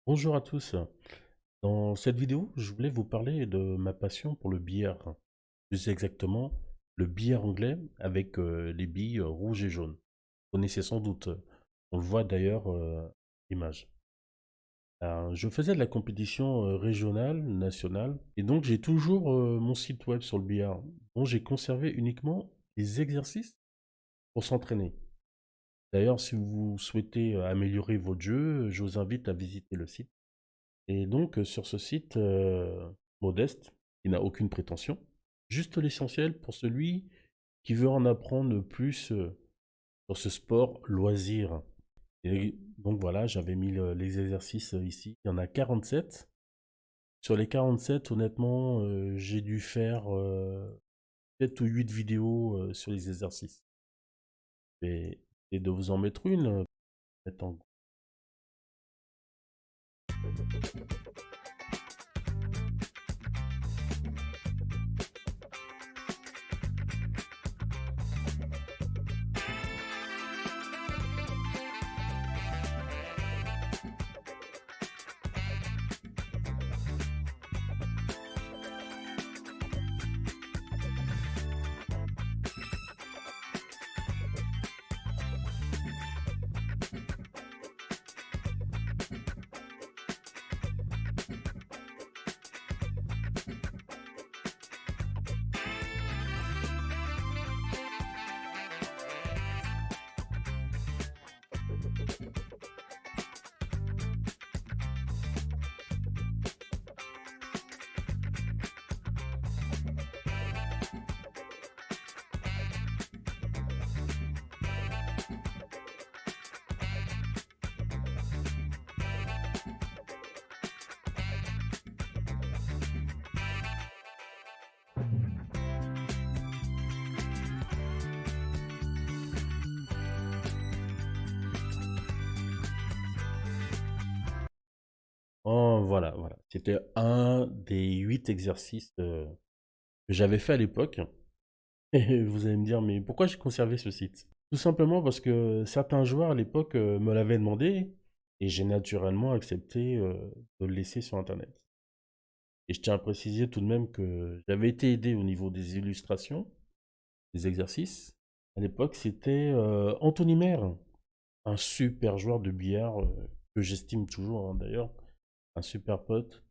Bonjour à tous. Dans cette vidéo, je voulais vous parler de ma passion pour le billard. Plus exactement, le billard anglais avec les billes rouges et jaunes. Vous connaissez sans doute. On le voit d'ailleurs à l'image. Je faisais de la compétition régionale, nationale, et donc j'ai toujours mon site web sur le billard, dont j'ai conservé uniquement les exercices pour s'entraîner. D'ailleurs, si vous souhaitez améliorer votre jeu, je vous invite à visiter le site. Et donc, sur ce site modeste, qui n'a aucune prétention, juste l'essentiel pour celui qui veut en apprendre plus sur ce sport loisir. Et donc voilà, j'avais mis les exercices ici. Il y en a 47. Sur les 47, honnêtement, j'ai dû faire 7 ou 8 vidéos sur les exercices. Et de vous en mettre une, peut-être en Oh, voilà, voilà. C'était un des 8 exercices que j'avais fait à l'époque. Et vous allez me dire, mais pourquoi j'ai conservé ce site? Tout simplement parce que certains joueurs à l'époque me l'avaient demandé et j'ai naturellement accepté de le laisser sur Internet. Et je tiens à préciser tout de même que j'avais été aidé au niveau des illustrations, des exercices. À l'époque, c'était Anthony Maire, un super joueur de billard que j'estime toujours hein, d'ailleurs, un super pote,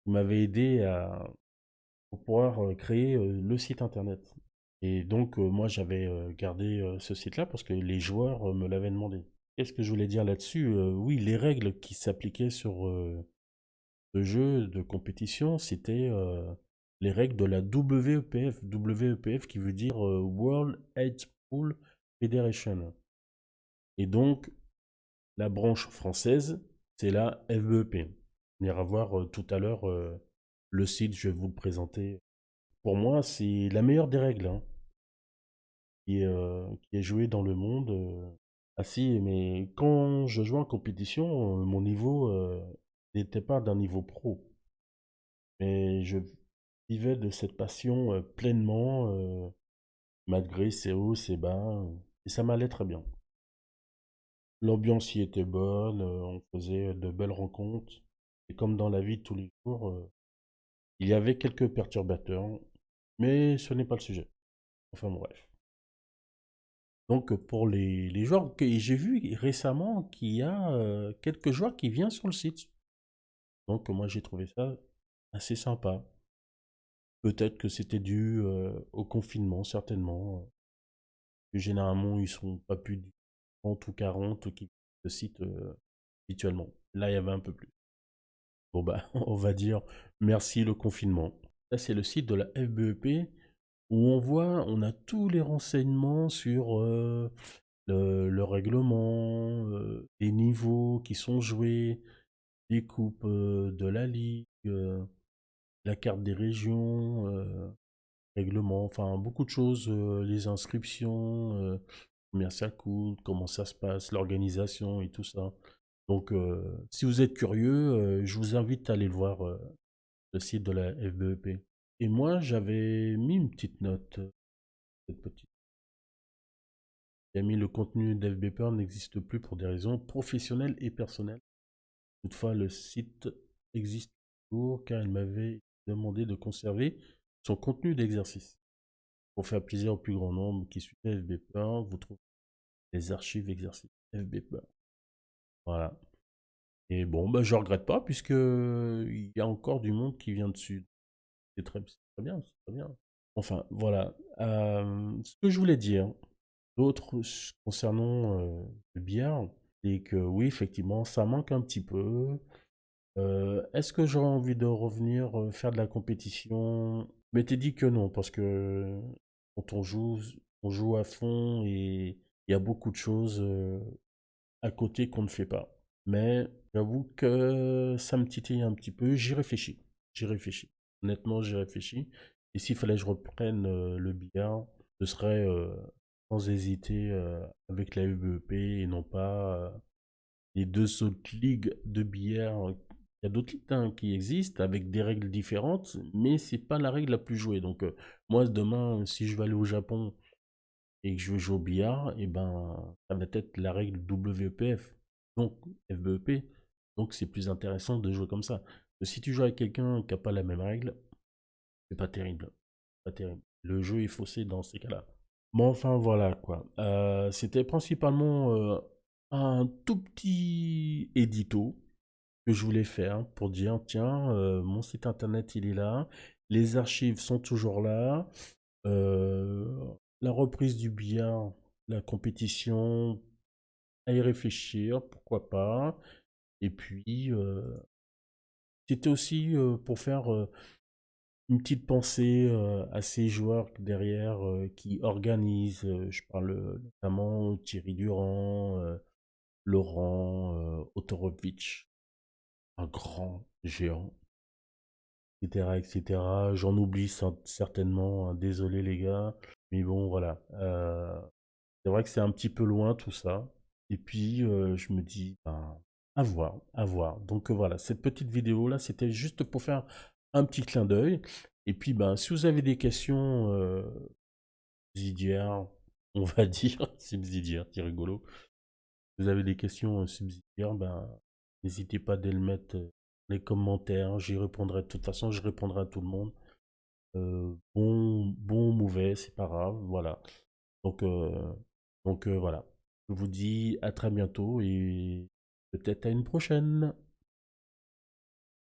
qui m'avait aidé pour pouvoir créer le site internet. Et donc, moi, j'avais gardé ce site-là parce que les joueurs me l'avaient demandé. Qu'est-ce que je voulais dire là-dessus? Oui, les règles qui s'appliquaient sur ce jeu de compétition, c'était les règles de la WEPF. WEPF qui veut dire World Head Pool Federation. Et donc, la branche française, c'est la FEP. On ira voir tout à l'heure le site, je vais vous le présenter. Pour moi, c'est la meilleure des règles hein, qui est jouée dans le monde. Ah si, mais quand je jouais en compétition, mon niveau n'était pas d'un niveau pro. Mais je vivais de cette passion pleinement, malgré ses hauts, ses bas. Et ça m'allait très bien. L'ambiance y était bonne, on faisait de belles rencontres. Et comme dans la vie de tous les jours, il y avait quelques perturbateurs. Mais ce n'est pas le sujet. Enfin bref. Donc pour les joueurs, j'ai vu récemment qu'il y a quelques joueurs qui viennent sur le site. Donc moi j'ai trouvé ça assez sympa. Peut-être que c'était dû au confinement, certainement. Généralement ils sont pas plus de 30 ou 40 qui visitent le site habituellement. Là il y avait un peu plus. Bon bah on va dire merci le confinement. Là c'est le site de la FBEP où on voit, on a tous les renseignements sur le règlement, les niveaux qui sont joués, les coupes de la ligue, la carte des régions, règlement, enfin beaucoup de choses, les inscriptions, combien ça coûte, comment ça se passe, l'organisation et tout ça. Donc, si vous êtes curieux, je vous invite à aller voir le site de la FBEP. Et moi, j'avais mis une petite note, cette petite. J'ai mis le contenu d'FBP n'existe plus pour des raisons professionnelles et personnelles. Toutefois, le site existe toujours car il m'avait demandé de conserver son contenu d'exercice. Pour faire plaisir au plus grand nombre qui suit FBP1, vous trouvez les archives exercices FBP1. Voilà. Et bon, bah, je regrette pas puisque il y a encore du monde qui vient dessus. C'est très bien, c'est très bien. Enfin, voilà. Ce que je voulais dire, d'autres concernant le billard, c'est que oui, effectivement, ça manque un petit peu. Est-ce que j'aurais envie de revenir faire de la compétition? Mais t'es dit que non, parce que quand on joue à fond et il y a beaucoup de choses à côté qu'on ne fait pas. Mais j'avoue que ça me titille un petit peu. J'y réfléchis. J'y réfléchis. Honnêtement, j'y réfléchis. Et s'il fallait que je reprenne le billard, ce serait sans hésiter avec la UBEP et non pas les deux autres ligues de billard. Il y a d'autres ligues hein, qui existent avec des règles différentes, mais c'est pas la règle la plus jouée. Donc moi demain, si je vais aller au Japon et que je veux jouer au billard, et ben ça va être la règle WPF, donc FBEP. Donc c'est plus intéressant de jouer comme ça. Mais si tu joues avec quelqu'un qui n'a pas la même règle, c'est pas terrible. Pas terrible. Le jeu est faussé dans ces cas-là. Bon, enfin voilà quoi. C'était principalement un tout petit édito que je voulais faire pour dire tiens, mon site internet il est là, les archives sont toujours là, euh, la reprise du billard, la compétition, à y réfléchir, pourquoi pas. Et puis, c'était aussi pour faire une petite pensée à ces joueurs derrière qui organisent. Je parle notamment Thierry Durand, Laurent Otorovic, un grand géant, etc., etc. J'en oublie certainement, hein, désolé les gars, mais bon, voilà. C'est vrai que c'est un petit peu loin tout ça. Et puis, je me dis, ben, à voir, à voir. Donc voilà, cette petite vidéo-là, c'était juste pour faire un petit clin d'œil. Et puis, ben, si vous avez des questions subsidiaires, on va dire, subsidiaires, c'est rigolo. Si vous avez des questions subsidiaires, ben, n'hésitez pas à les mettre dans les commentaires. J'y répondrai. De toute façon, je répondrai à tout le monde. Bon, mauvais, c'est pas grave. Voilà. Donc, voilà. Je vous dis à très bientôt et peut-être à une prochaine.